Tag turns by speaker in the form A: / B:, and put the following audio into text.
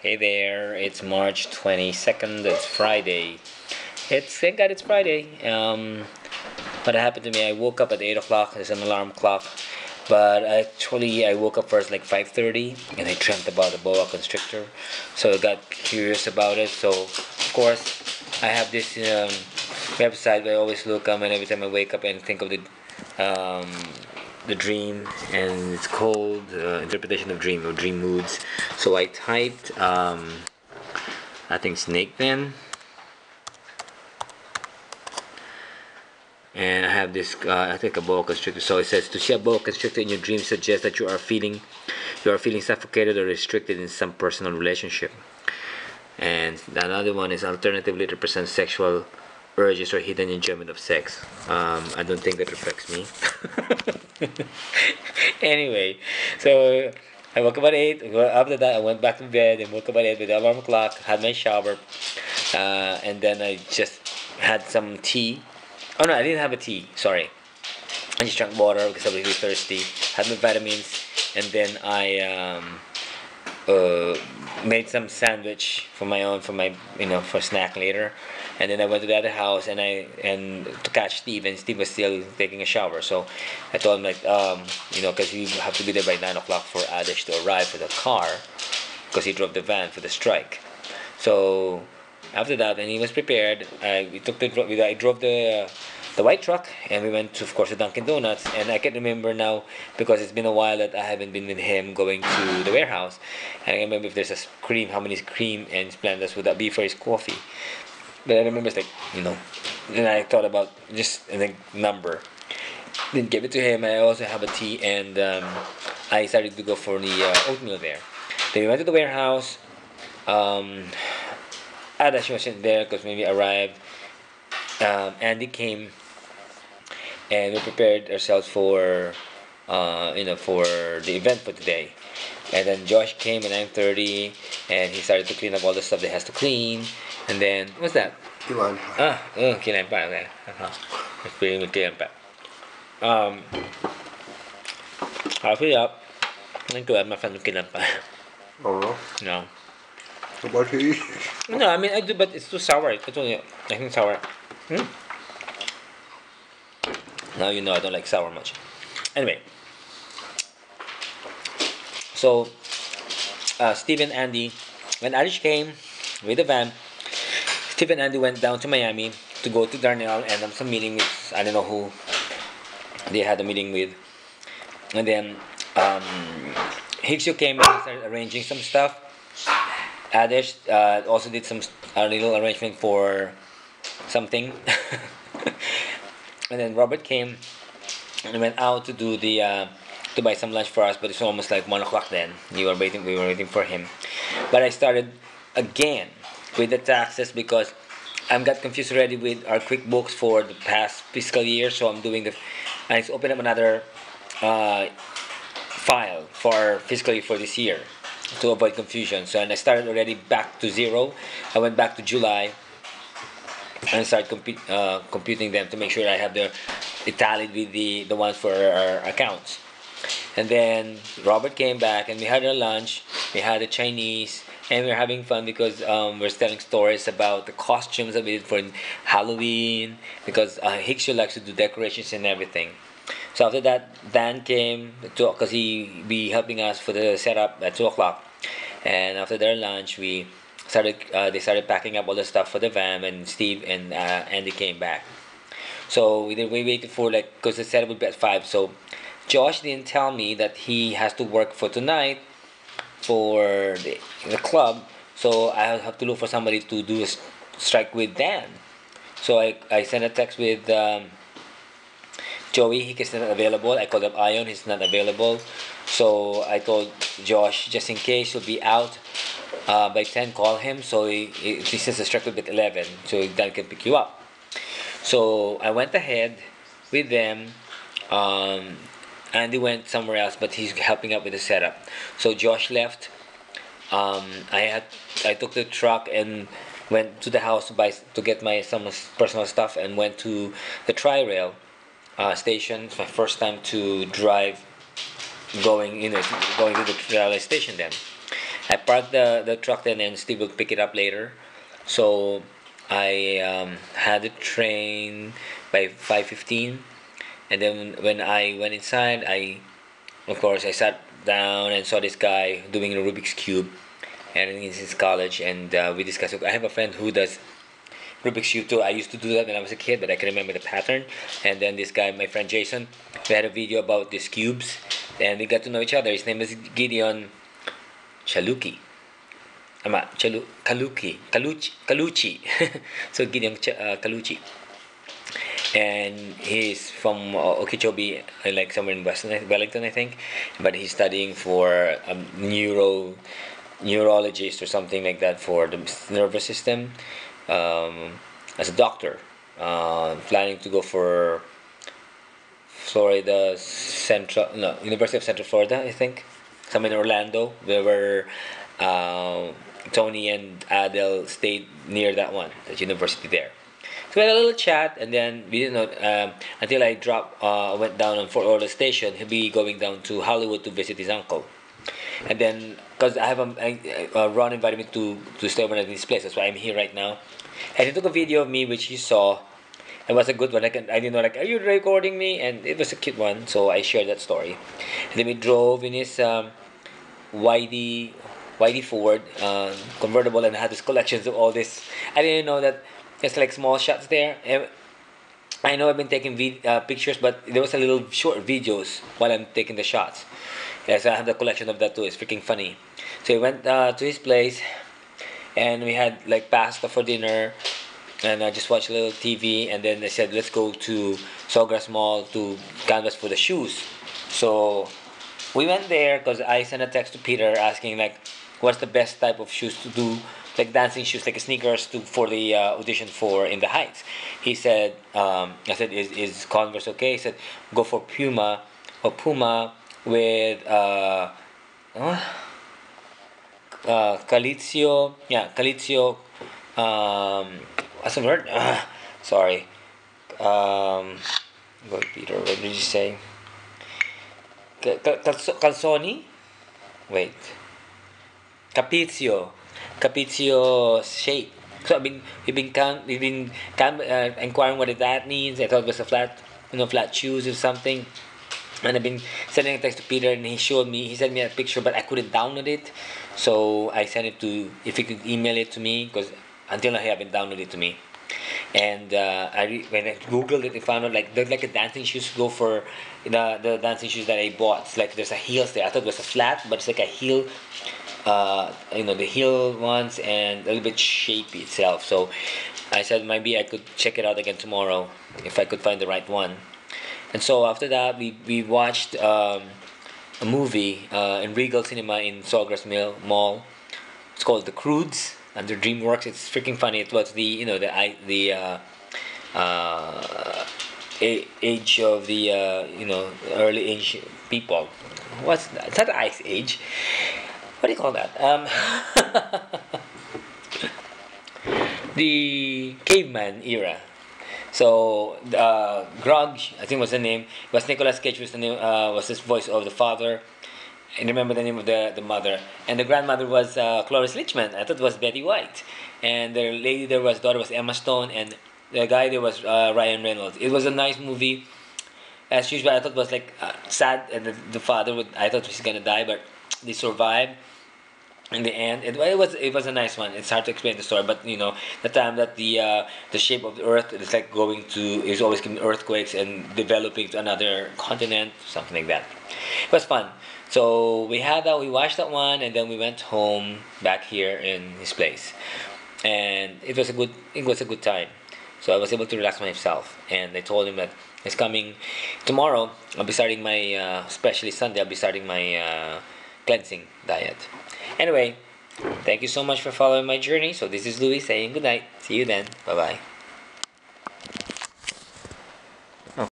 A: Hey there, it's March 22nd, it's Friday. Thank God it's Friday. What happened to me, I woke up at 8 o'clock, there's an alarm clock. But actually, I woke up first like 5:30 and I dreamt about a boa constrictor. So I got curious about it. So, of course, I have this website where I always look and every time I wake up and think of um, the dream, and it's called interpretation of dream or dream moods. So I typed I think snake then, and I have this I think a boa constrictor. So it says to see a boa constrictor in your dreams suggests that you are feeling suffocated or restricted in some personal relationship. And another one is alternatively it represents sexual urges or hidden enjoyment of sex. I don't think that reflects me. Anyway, so I woke up at 8. After that, I went back to bed and woke up at 8 with the alarm clock, had my shower, and then I just had some tea. Oh no, I didn't have a tea, sorry. I just drank water because I was really thirsty, had my vitamins, and then I uh, made some sandwich for my own for snack later, and then I went to the other house and to catch Steve, and Steve was still taking a shower. So I told him like because we have to be there by 9 o'clock for Adish to arrive for the car because he drove the van for the strike. So after that, when he was prepared, I drove the white truck, and we went to, of course, to Dunkin' Donuts. And I can remember now because it's been a while that I haven't been with him going to the warehouse. And I remember if there's a cream, how many cream and Splendors would that be for his coffee? But I remember it's like, then I thought about just the number. Then give it to him. I also have a tea, and I started to go for the oatmeal there. Then we went to the warehouse. Um, Adash wasn't there because when we arrived, Andy came, and we prepared ourselves for the event for today. And then Josh came at 9:30, and he started to clean up all the stuff that has to clean. And then what's that?
B: Kilan.
A: Kailan pa, okay. Explain with kailan pa. Um, I'll fill up. Ang tuwa, mafan yung kailan pa.
B: Oh no.
A: No.
B: About he?
A: No, I mean I do, but it's too sour. It's only, I think sour. Now you know I don't like sour much. Anyway, so Steve and Andy, when Alish came with the van, Steve and Andy went down to Miami to go to Darnell and have some meeting with, I don't know who they had a meeting with. And then Higsio came and started arranging some stuff. Adish also did some little arrangement for something. And then Robert came and went out to do to buy some lunch for us, but it's almost like 1 o'clock then. We were waiting for him. But I started again with the taxes because I got confused already with our QuickBooks for the past fiscal year. So I just opened up another file for fiscal year for this year to avoid confusion. So and I started already back to zero. I went back to July and started computing them to make sure I have it tallied with the ones for our accounts. And then Robert came back and we had our lunch. We had a Chinese, and we were having fun because we're telling stories about the costumes that we did for Halloween because Hickshaw likes to do decorations and everything. So after that, Dan came because he be helping us for the setup at 2 o'clock. And after their lunch, they started packing up all the stuff for the van, and Steve and Andy came back. So we waited for because the setup would be at 5. So Josh didn't tell me that he has to work for tonight for the club. So I have to look for somebody to do a strike with Dan. So I sent a text with Joey. He's not available. I called up Ion. He's not available. So I told Josh, just in case he'll be out by 10, call him. So he says a strike with 11, so Dan can pick you up. So I went ahead with them. Andy went somewhere else, but he's helping out with the setup. So Josh left. I took the truck and went to the house to get some personal stuff, and went to the Tri-Rail station. It's my first time to drive going to the railway station then. I parked the truck then, and Steve will pick it up later. So I had the train by 5:15, and then when I went inside, of course I sat down and saw this guy doing a Rubik's cube, and he's in college, and we discussed. I have a friend who does Rubik's cube too. I used to do that when I was a kid, but I can remember the pattern. And then this guy, my friend Jason, we had a video about these cubes, and we got to know each other. His name is Gideon Chaluki. Kaluchi. So Gideon Kaluchi. And he's from Okeechobee, like somewhere in Wellington, I think. But he's studying for neurologist or something like that for the nervous system, as a doctor. Planning to go for University of Central Florida, I think, somewhere in Orlando, where Tony and Adele stayed near that university there. So we had a little chat, and then we didn't know until I went down on Fort Lauderdale Station. He'll be going down to Hollywood to visit his uncle, and then because I have Ron invited me to stay over at his place. That's why I'm here right now. And he took a video of me, which he saw. It was a good one. I didn't know, like, are you recording me? And it was a cute one, so I shared that story. And then we drove in his YD Ford convertible, and had this collections of all this. I didn't know that it's like small shots there. I know I've been taking pictures, but there was a little short videos while I'm taking the shots. Yes, I have the collection of that too. It's freaking funny. So we went to his place, and we had like pasta for dinner, and I just watched a little TV, and then they said, let's go to Sawgrass Mall to canvas for the shoes. So we went there because I sent a text to Peter asking, like, what's the best type of shoes to do, like dancing shoes, like sneakers for the audition for In the Heights. He said, I said, is Converse okay? He said, go for Puma with Calizio. Yeah, Calizio. What's the word? Sorry. What, Peter? What did you say? Calzoni? Wait. Capizio shape. So we've been inquiring what that means. I thought it was a flat shoes or something. And I've been sending a text to Peter, and he sent me a picture, but I couldn't download it. So I sent it if he could email it to me, because until now he haven't downloaded it to me. And when I googled it, I found out like there's like a dancing shoes go for the dancing shoes that I bought. It's like there's a heels there. I thought it was a flat, but it's like a heel. The heel ones, and a little bit shapy itself. So I said maybe I could check it out again tomorrow if I could find the right one. And so after that, we watched a movie in Regal Cinema in Sawgrass Mall. It's called The Croods under DreamWorks. It's freaking funny. It was the age of the early age people. What's that? It's not the Ice Age. What do you call that? The caveman era. So Grog, I think was the name. Was Nicolas Cage was the name? Was his voice of the father? I remember the name of the mother, and the grandmother was Cloris Leachman. I thought it was Betty White, and the lady there was daughter was Emma Stone, and the guy there was Ryan Reynolds. It was a nice movie. As usual, I thought it was like sad, and the father I thought he's gonna die, but they survived. In the end, it was a nice one. It's hard to explain the story, but the time that the shape of the earth is like is always getting earthquakes and developing to another continent, something like that. It was fun. So we watched that one, and then we went home back here in his place, and it was a good time. So I was able to relax myself, and I told him that it's coming tomorrow. I'll be starting my especially Sunday. I'll be starting my cleansing diet. Anyway, thank you so much for following my journey. So this is Louis saying good night. See you then. Bye bye.